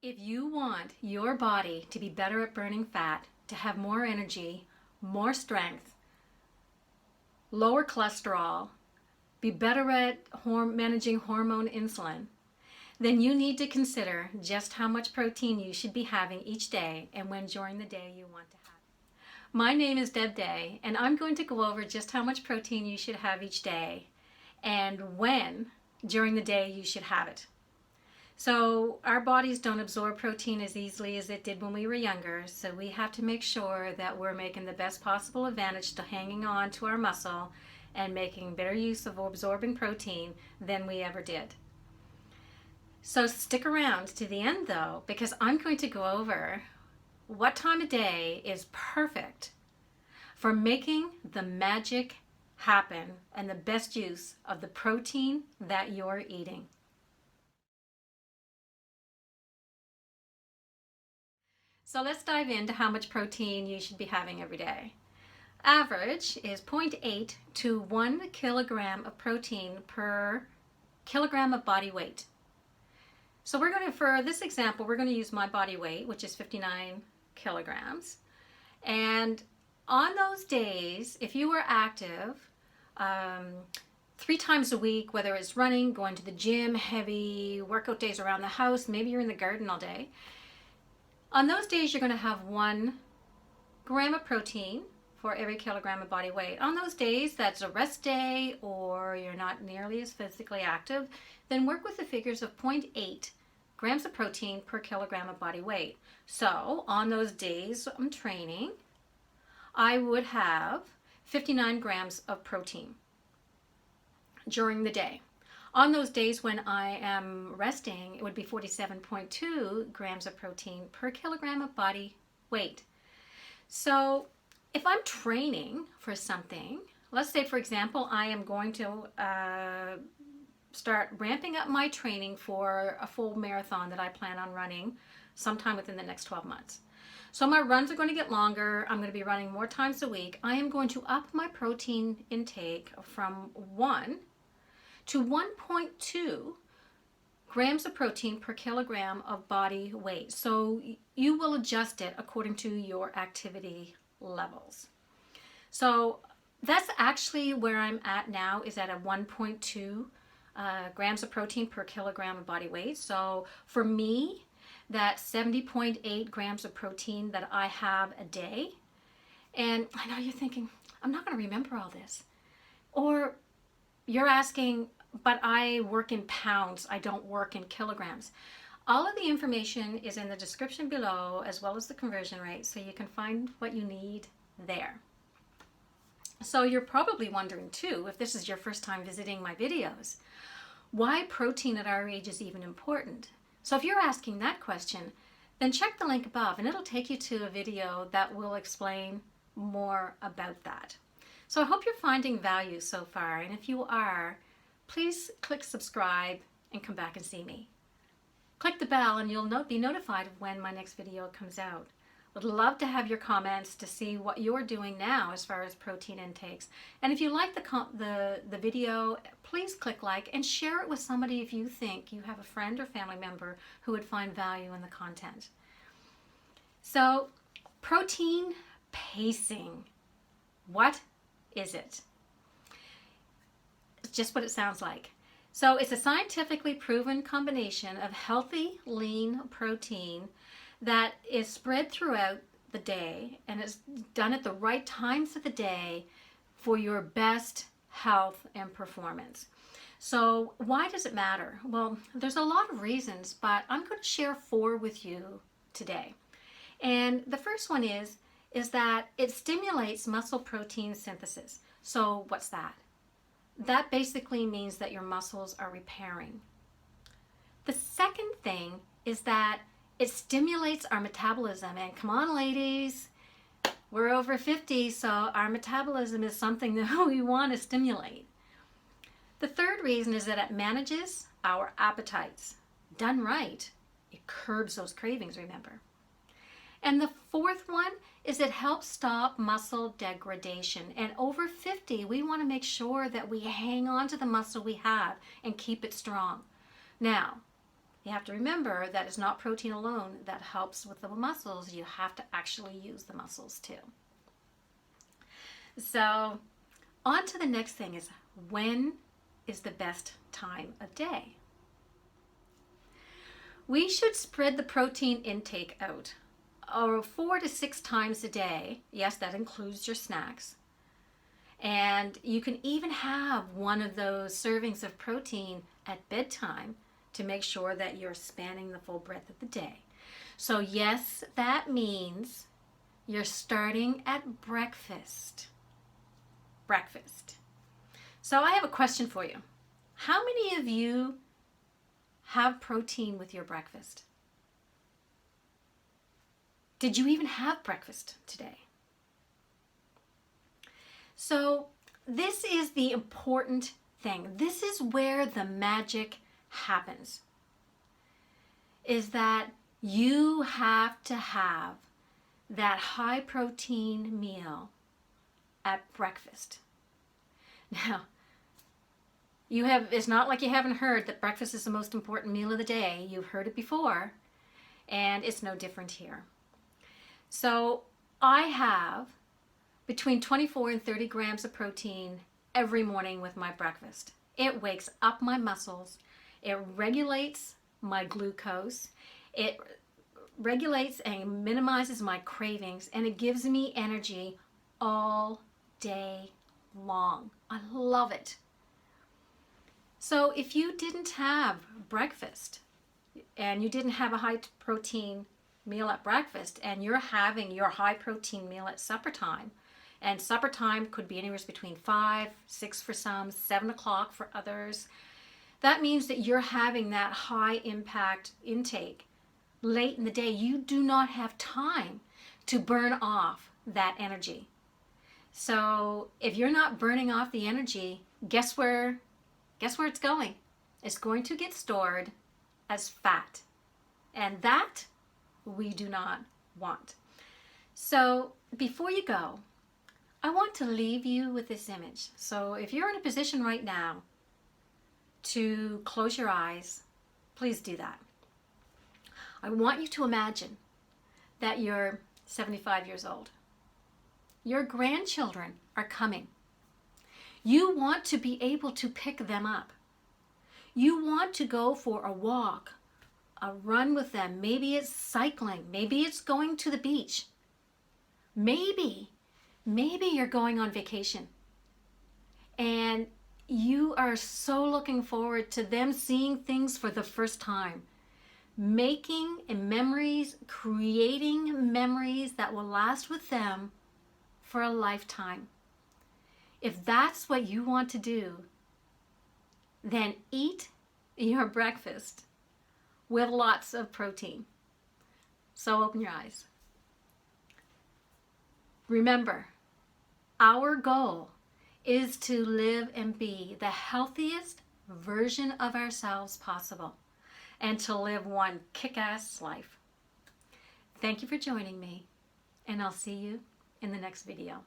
If you want your body to be better at burning fat, to have more energy, more strength, lower cholesterol, be better at managing hormone insulin, then you need to consider just how much protein you should be having each day and when during the day you want to have it. My name is Deb Day, and I'm going to go over just how much protein you should have each day and when during the day you should have it. So our bodies don't absorb protein as easily as it did when we were younger, so we have to make sure that we're making the best possible advantage to hanging on to our muscle and making better use of absorbing protein than we ever did. So stick around to the end though, because I'm going to go over what time of day is perfect for making the magic happen and the best use of the protein that you're eating. So let's dive into how much protein you should be having every day. Average is 0.8 to 1 kilogram of protein per kilogram of body weight. So for this example, we're going to use my body weight, which is 59 kilograms. And on those days, if you were active 3 times a week, whether it's running, going to the gym, heavy workout days around the house, maybe you're in the garden all day, on those days, you're going to have 1 gram of protein for every kilogram of body weight. On those days, that's a rest day or you're not nearly as physically active, then work with the figures of 0.8 grams of protein per kilogram of body weight. So on those days I'm training, I would have 59 grams of protein during the day. On those days when I am resting, it would be 47.2 grams of protein per kilogram of body weight. So if I'm training for something, let's say for example, I am going to start ramping up my training for a full marathon that I plan on running sometime within the next 12 months. So my runs are going to get longer. I'm going to be running more times a week. I am going to up my protein intake from 1 to 1.2 grams of protein per kilogram of body weight. So you will adjust it according to your activity levels. So that's actually where I'm at now, is at a 1.2 grams of protein per kilogram of body weight. So for me, that's 70.8 grams of protein that I have a day. And I know you're thinking, I'm not going to remember all this. Or you're asking, but I work in pounds, I don't work in kilograms. All of the information is in the description below, as well as the conversion rate, so you can find what you need there. So you're probably wondering too, if this is your first time visiting my videos, why protein at our age is even important. So if you're asking that question, then check the link above and it'll take you to a video that will explain more about that. So I hope you're finding value so far, and if you are, please click subscribe and come back and see me. Click the bell and you'll be notified of when my next video comes out. Would love to have your comments to see what you're doing now as far as protein intakes. And if you like the video, please click like and share it with somebody if you think you have a friend or family member who would find value in the content. So, protein pacing. What is it? Just what it sounds like. So it's a scientifically proven combination of healthy, lean protein that is spread throughout the day and is done at the right times of the day for your best health and performance. So why does it matter? Well, there's a lot of reasons, but I'm going to share 4 with you today. And the first one is that it stimulates muscle protein synthesis. So what's that? That basically means that your muscles are repairing. The second thing is that it stimulates our metabolism. And come on, ladies, we're over 50, so our metabolism is something that we want to stimulate. The third reason is that it manages our appetites. Done right, it curbs those cravings, remember. And the fourth one is it helps stop muscle degradation. And over 50, we want to make sure that we hang on to the muscle we have and keep it strong. Now, You have to remember that it's not protein alone that helps with the muscles. You have to actually use the muscles too. So on to the next thing is, when is the best time of day? We should spread the protein intake out 4 to 6 times a day. Yes, that includes your snacks. And you can even have one of those servings of protein at bedtime to make sure that you're spanning the full breadth of the day. So yes, that means you're starting at breakfast. So I have a question for you. How many of you have protein with your breakfast? Did you even have breakfast today? So this is the important thing. This is where the magic happens, is that you have to have that high protein meal at breakfast. Now, it's not like you haven't heard that breakfast is the most important meal of the day. You've heard it before, and it's no different here. So I have between 24 and 30 grams of protein every morning with my breakfast. It wakes up my muscles. It regulates my glucose. It regulates and minimizes my cravings, and it gives me energy all day long. I love it. So if you didn't have breakfast and you didn't have a high protein meal at breakfast, and you're having your high protein meal at supper time, and supper time could be anywhere between 5, 6 for some, 7 o'clock for others, that means that you're having that high impact intake late in the day. You do not have time to burn off that energy. So if you're not burning off the energy, guess where it's going? It's going to get stored as fat. And that we do not want. So before you go, I want to leave you with this image. So if you're in a position right now to close your eyes, please do that. I want you to imagine that you're 75 years old. Your grandchildren are coming. You want to be able to pick them up. You want to go for a walk, a run with them. Maybe it's cycling. Maybe it's going to the beach. Maybe you're going on vacation. And you are so looking forward to them seeing things for the first time. Making memories, creating memories that will last with them for a lifetime. If that's what you want to do, then eat your breakfast with lots of protein. So open your eyes. Remember, our goal is to live and be the healthiest version of ourselves possible, and to live one kick-ass life. Thank you for joining me, and I'll see you in the next video.